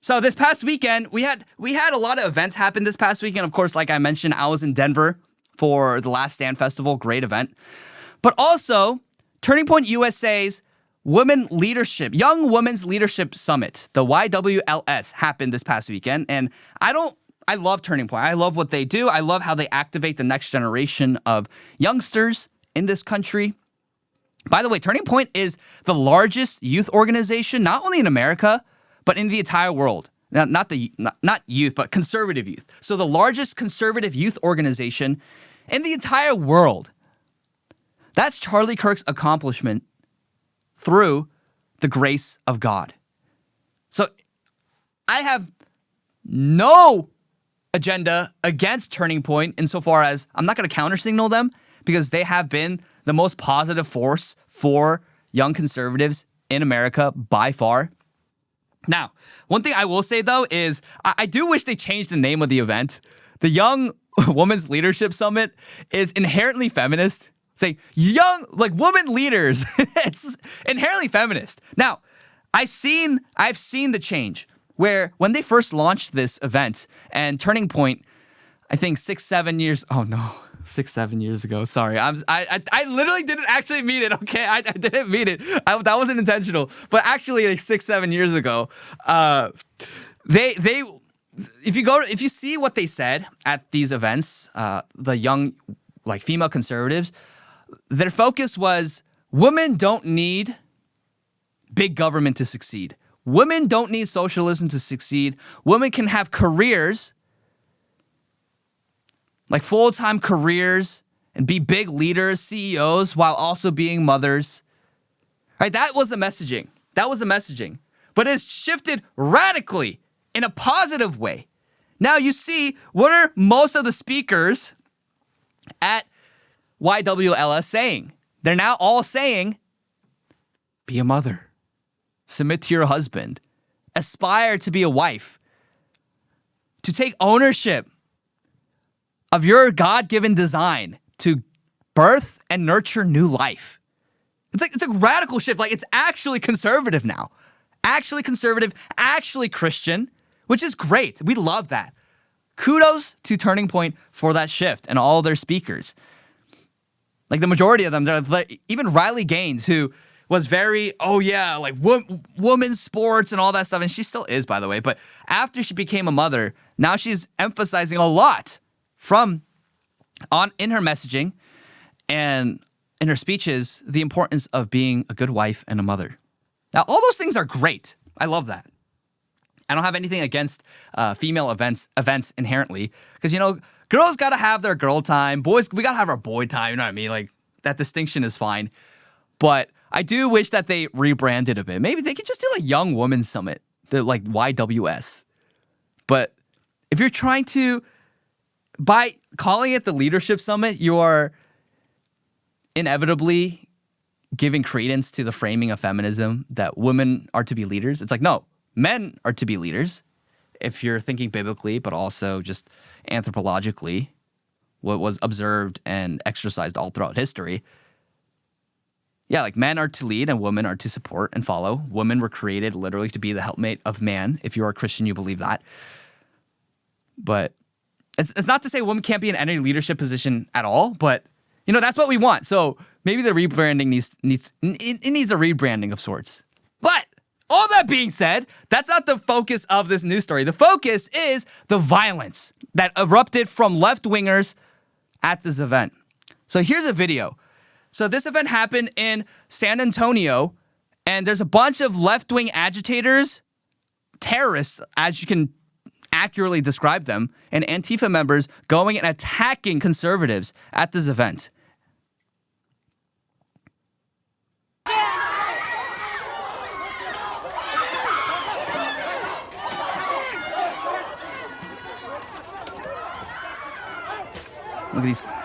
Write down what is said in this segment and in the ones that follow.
So this past weekend, we had a lot of events happen this past weekend. Of course, like I mentioned, I was in Denver for the Last Stand Festival. Great event. But also, Turning Point USA's Young Women's Leadership Summit, the YWLS, happened this past weekend. And I love Turning Point. I love what they do. I love how they activate the next generation of youngsters in this country. By the way, Turning Point is the largest youth organization, not only in America, but in the entire world. Not youth, but conservative youth. So the largest conservative youth organization in the entire world. That's Charlie Kirk's accomplishment through the grace of God. So I have no agenda against Turning Point insofar as I'm not going to counter-signal them because they have been the most positive force for young conservatives in America by far. Now, one thing I will say, though, is I do wish they changed the name of the event. The Young Women's Leadership Summit is inherently feminist. Say young, like women leaders. It's inherently feminist. Now, I've seen the change where when they first launched this event and Turning Point, I think 6-7 years. Oh no. 6-7 years ago. Sorry, I literally didn't actually mean it. Okay, I didn't mean it. That wasn't intentional. But actually, like 6-7 years ago, if you see what they said at these events, the young like female conservatives, their focus was women don't need big government to succeed. Women don't need socialism to succeed. Women can have careers, like full-time careers, and be big leaders, CEOs, while also being mothers. Right? That was the messaging. But it's shifted radically in a positive way. Now you see, what are most of the speakers at YWLS saying? They're now all saying, be a mother, submit to your husband, aspire to be a wife, to take ownership of your God-given design to birth and nurture new life. It's a radical shift. Like, it's actually conservative now. Actually conservative, actually Christian, which is great. We love that. Kudos to Turning Point for that shift and all their speakers. Like, the majority of them, like, even Riley Gaines, who was very, women's sports and all that stuff, and she still is, by the way, but after she became a mother, now she's emphasizing a lot in her messaging and in her speeches, the importance of being a good wife and a mother. Now, all those things are great. I love that. I don't have anything against female events inherently, because, girls got to have their girl time. Boys, we got to have our boy time. You know what I mean? Like, that distinction is fine. But I do wish that they rebranded a bit. Maybe they could just do a Young Women's Summit, like YWS. But if you're trying to, by calling it the Leadership Summit, you are inevitably giving credence to the framing of feminism that women are to be leaders. It's like, no, men are to be leaders. If you're thinking biblically, but also just anthropologically, what was observed and exercised all throughout history. Yeah, like men are to lead and women are to support and follow. Women were created literally to be the helpmate of man. If you are a Christian, you believe that. But it's not to say women can't be in any leadership position at all, but that's what we want. So maybe the rebranding needs a rebranding of sorts. But all that being said, that's not the focus of this news story. The focus is the violence that erupted from left-wingers at this event. So here's a video. So this event happened in San Antonio, and there's a bunch of left-wing agitators, terrorists, as you can accurately describe them, and Antifa members going and attacking conservatives at this event.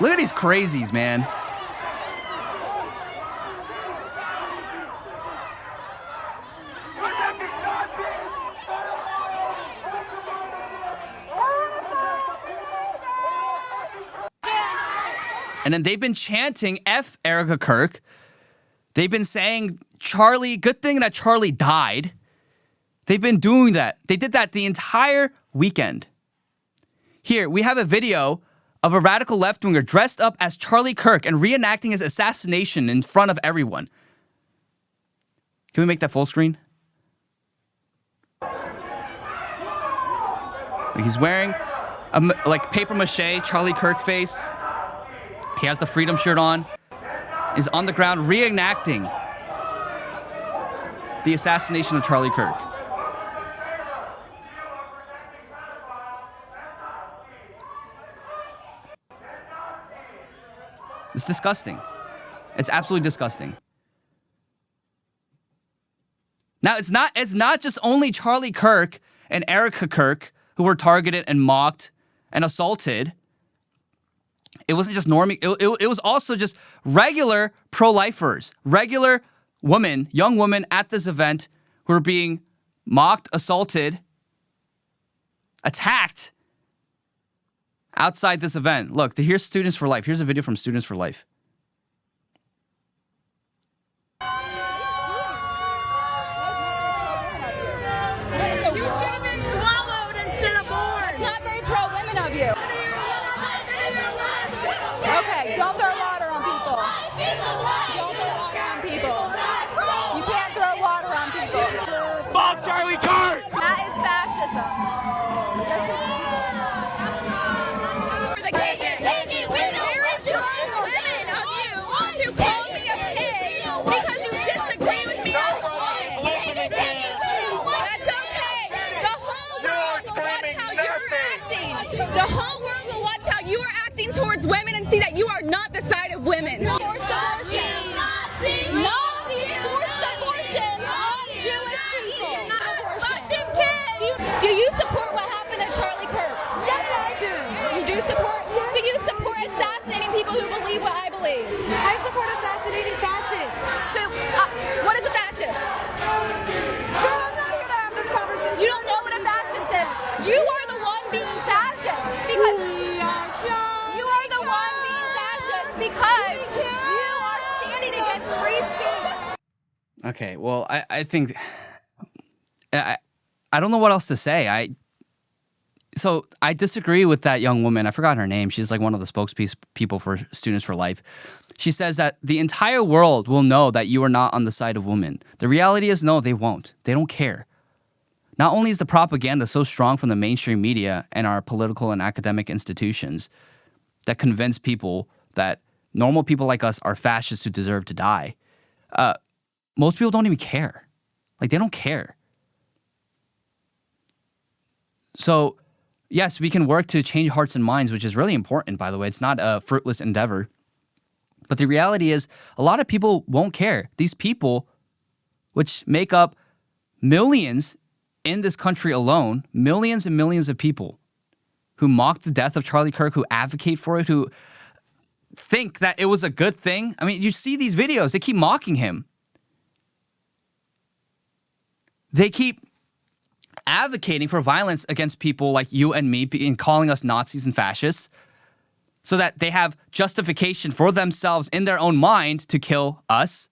Look at these crazies, man. And then they've been chanting F Erica Kirk. They've been saying, Charlie, good thing that Charlie died. They've been doing that. They did that the entire weekend. Here, we have a video of a radical left-winger dressed up as Charlie Kirk and reenacting his assassination in front of everyone. Can we make that full screen? He's wearing a paper mache Charlie Kirk face. He has the freedom shirt on. He's on the ground reenacting the assassination of Charlie Kirk. It's disgusting. It's absolutely disgusting. Now, it's not just only Charlie Kirk and Erica Kirk who were targeted and mocked and assaulted. It wasn't just normie. It was also just regular pro-lifers, regular women, young women at this event who were being mocked, assaulted, attacked outside this event. Look, here's Students for Life. Here's a video from Students for Life. You should have been swallowed instead of born. That's not very pro-women of you. Okay, don't throw water on people. Don't throw water on people. You can't throw water on people. Fuck Charlie Kirk! That is fascism. For the KKK. Very pro-women of you to call me a pig because you disagree with me as a woman. That's okay. The whole world will watch how you're acting. The whole world will watch how you are acting towards women and see that you are not the side of women. Forced abortion. Nazis forced abortion on Jewish people. Do you support what happened to Charlie Kirk? Yes, I do. You do support? So you support assassinating people who believe what I believe? I support assassinating fascists. So what is a fascist? Girl, I'm not here to have this conversation. You don't know what a fascist is. You are the one being fascist because you are the one being fascist because you are standing against free speech. Okay, well, I think I don't know what else to say. So I disagree with that young woman. I forgot her name. She's like one of the spokespeople for Students for Life. She says that the entire world will know that you are not on the side of women. The reality is, no, they won't. They don't care. Not only is the propaganda so strong from the mainstream media and our political and academic institutions that convince people that normal people like us are fascists who deserve to die, most people don't even care. Like, they don't care. So, yes, we can work to change hearts and minds, which is really important, by the way. It's not a fruitless endeavor. But the reality is, a lot of people won't care. These people, which make up millions in this country alone, millions and millions of people who mock the death of Charlie Kirk, who advocate for it, who think that it was a good thing. I mean, you see these videos, they keep mocking him. They keep advocating for violence against people like you and me and calling us Nazis and fascists so that they have justification for themselves in their own mind to kill us.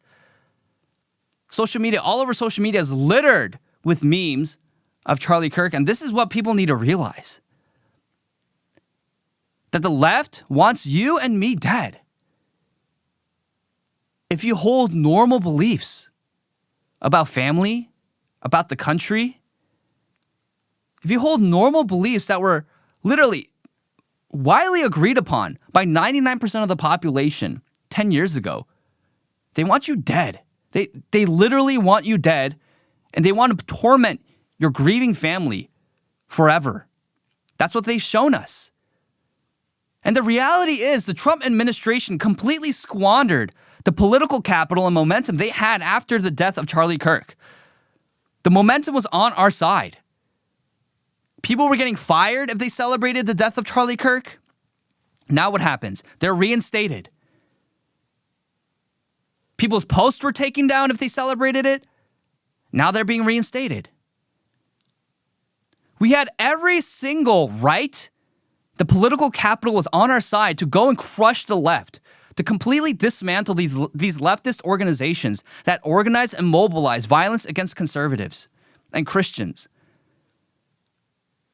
Social media, all over social media is littered with memes of Charlie Kirk, and this is what people need to realize. That the left wants you and me dead. If you hold normal beliefs about family, about the country, if you hold normal beliefs that were literally widely agreed upon by 99% of the population 10 years ago, they want you dead. They literally want you dead, and they want to torment your grieving family forever. That's what they've shown us. And the reality is the Trump administration completely squandered the political capital and momentum they had after the death of Charlie Kirk. The momentum was on our side. People were getting fired if they celebrated the death of Charlie Kirk. Now what happens? They're reinstated. People's posts were taken down if they celebrated it. Now they're being reinstated. We had every single right. The political capital was on our side to go and crush the left, to completely dismantle these leftist organizations that organize and mobilize violence against conservatives. and Christians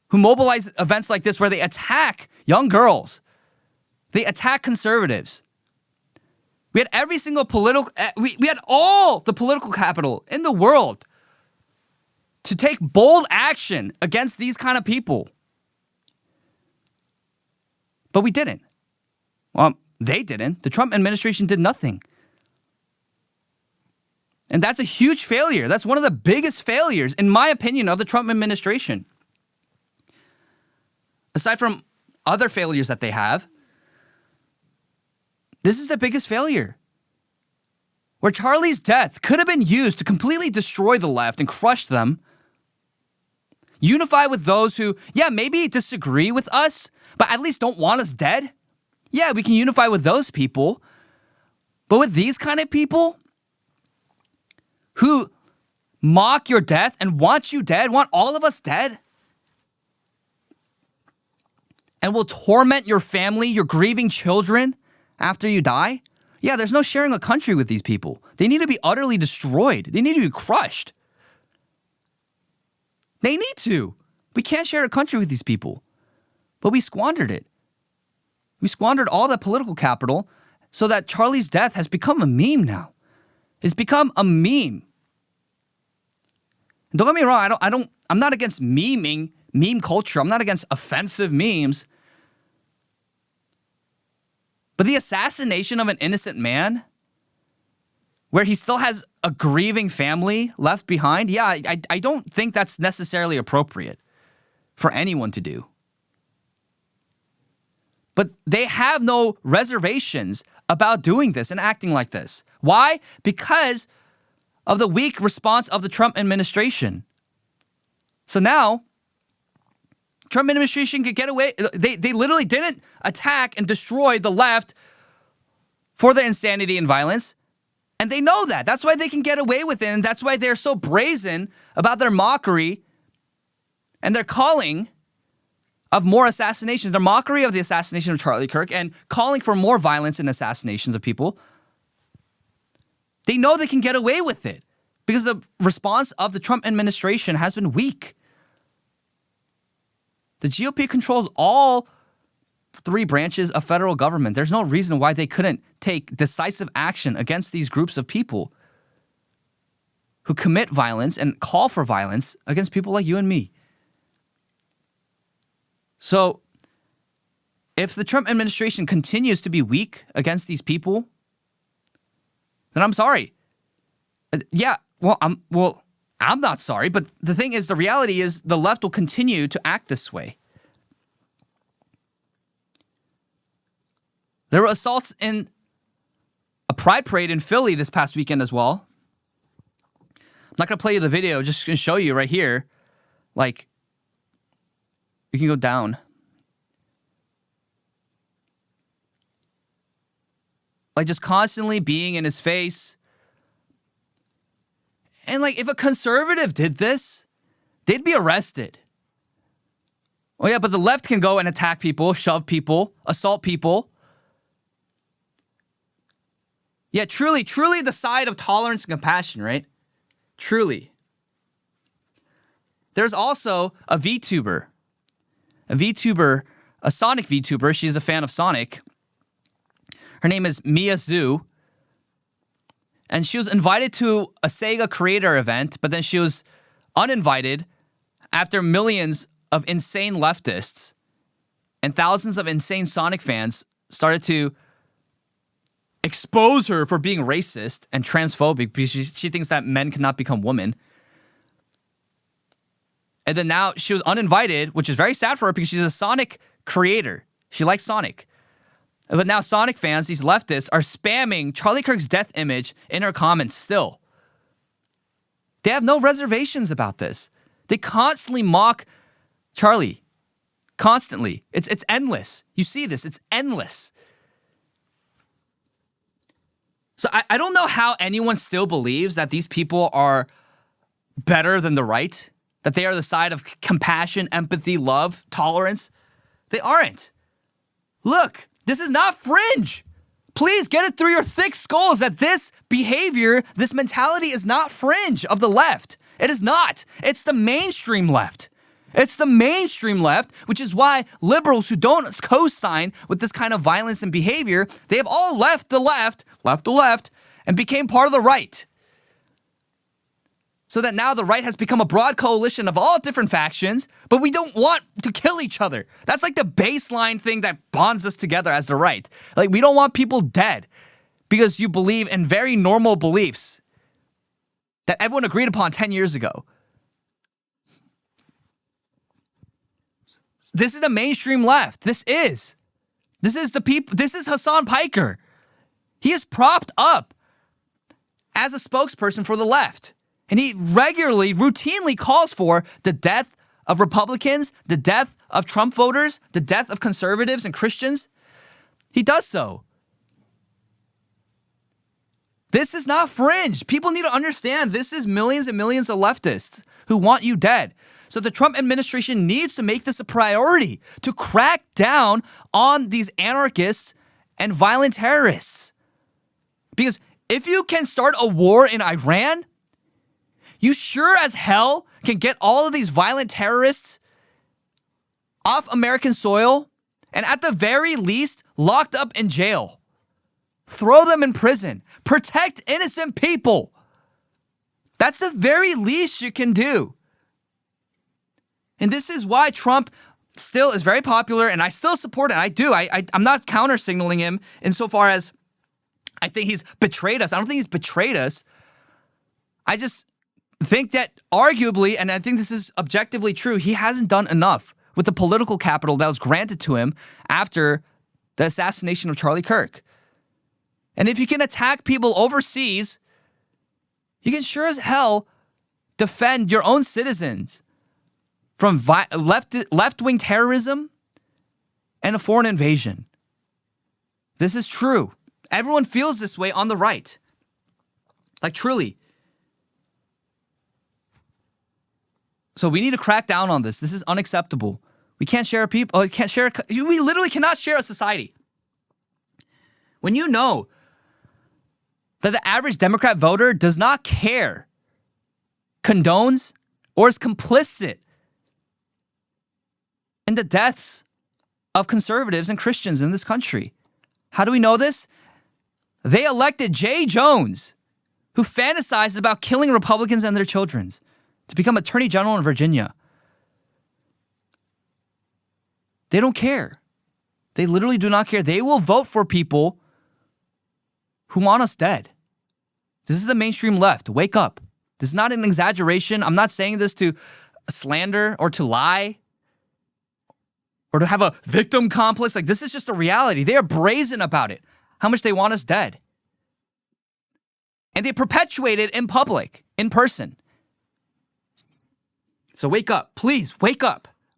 who mobilize events like this where they attack young girls. They attack conservatives. We had every single we had all the political capital in the world to take bold action against these kind of people. But we didn't. Well, they didn't. The Trump administration did nothing. And that's a huge failure. That's one of the biggest failures, in my opinion, of the Trump administration. Aside from other failures that they have, this is the biggest failure. Where Charlie's death could have been used to completely destroy the left and crush them. Unify with those who, maybe disagree with us, but at least don't want us dead. Yeah, we can unify with those people. But with these kind of people who mock your death and want you dead, want all of us dead, and will torment your family, your grieving children after you die, there's no sharing a country with these people. They need to be utterly destroyed. They need to be crushed. They need to. We can't share a country with these people. But we squandered it. We squandered all the political capital so that Charlie's death has become a meme now. It's become a meme. And don't get me wrong, I'm not against meme culture. I'm not against offensive memes. But the assassination of an innocent man, where he still has a grieving family left behind, I don't think that's necessarily appropriate for anyone to do. But they have no reservations about doing this and acting like this. Why? Because of the weak response of the Trump administration. So now, Trump administration could get away. They literally didn't attack and destroy the left for their insanity and violence. And they know that. That's why they can get away with it. And that's why they're so brazen about their mockery and their calling of more assassinations. Their mockery of the assassination of Charlie Kirk and calling for more violence and assassinations of people. They know they can get away with it because the response of the Trump administration has been weak. The GOP controls all three branches of federal government. There's no reason why they couldn't take decisive action against these groups of people who commit violence and call for violence against people like you and me. So, if the Trump administration continues to be weak against these people, then I'm sorry. I'm not sorry, but the thing is, the reality is the left will continue to act this way. There were assaults in a pride parade in Philly this past weekend as well. I'm not going to play you the video, just going to show you right here. Like, you can go down. Like, just constantly being in his face. And, like, if a conservative did this, they'd be arrested. Oh, yeah, but the left can go and attack people, shove people, assault people. Yeah, truly the side of tolerance and compassion, right? Truly. There's also a VTuber, a Sonic VTuber. She's a fan of Sonic. Her name is Mia Zhu. And she was invited to a Sega creator event, but then she was uninvited after millions of insane leftists and thousands of insane Sonic fans started to expose her for being racist and transphobic because she thinks that men cannot become women. And then now she was uninvited, which is very sad for her because she's a Sonic creator. She likes Sonic. But now Sonic fans, these leftists, are spamming Charlie Kirk's death image in her comments still. They have no reservations about this. They constantly mock Charlie. Constantly. It's endless. You see this. It's endless. So I don't know how anyone still believes that these people are better than the right, that they are the side of compassion, empathy, love, tolerance. They aren't. Look, this is not fringe. Please get it through your thick skulls that this behavior, this mentality is not fringe of the left. It is not. It's the mainstream left. It's the mainstream left, which is why liberals who don't co-sign with this kind of violence and behavior, they have all left the left, and became part of the right. So that now the right has become a broad coalition of all different factions, but we don't want to kill each other. That's like the baseline thing that bonds us together as the right. Like, we don't want people dead because you believe in very normal beliefs that everyone agreed upon 10 years ago. This is the mainstream left. This is the people. This is Hassan Piker. He is propped up as a spokesperson for the left. And he regularly, routinely calls for the death of Republicans, the death of Trump voters, the death of conservatives and Christians. He does so. This is not fringe. People need to understand this is millions and millions of leftists who want you dead. So the Trump administration needs to make this a priority to crack down on these anarchists and violent terrorists. Because if you can start a war in Iran, you sure as hell can get all of these violent terrorists off American soil and at the very least locked up in jail. Throw them in prison. Protect innocent people. That's the very least you can do. And this is why Trump still is very popular, and I still support it. I do. I'm not counter-signaling him insofar as I think he's betrayed us. I don't think he's betrayed us. I just think that arguably, and I think this is objectively true, he hasn't done enough with the political capital that was granted to him after the assassination of Charlie Kirk. And if you can attack people overseas, you can sure as hell defend your own citizens from left-wing terrorism and a foreign invasion. This is true. Everyone feels this way on the right. Like, truly. So we need to crack down on this. This is unacceptable. We can't share people. We literally cannot share a society. When you know that the average Democrat voter does not care, condones, or is complicit in the deaths of conservatives and Christians in this country. How do we know this? They elected Jay Jones, who fantasized about killing Republicans and their children, to become Attorney General in Virginia. They don't care. They literally do not care. They will vote for people who want us dead. This is the mainstream left. Wake up. This is not an exaggeration. I'm not saying this to slander or to lie or to have a victim complex. Like, this is just a reality. They are brazen about it, how much they want us dead. And they perpetuate it in public, in person. So wake up. Please, wake up.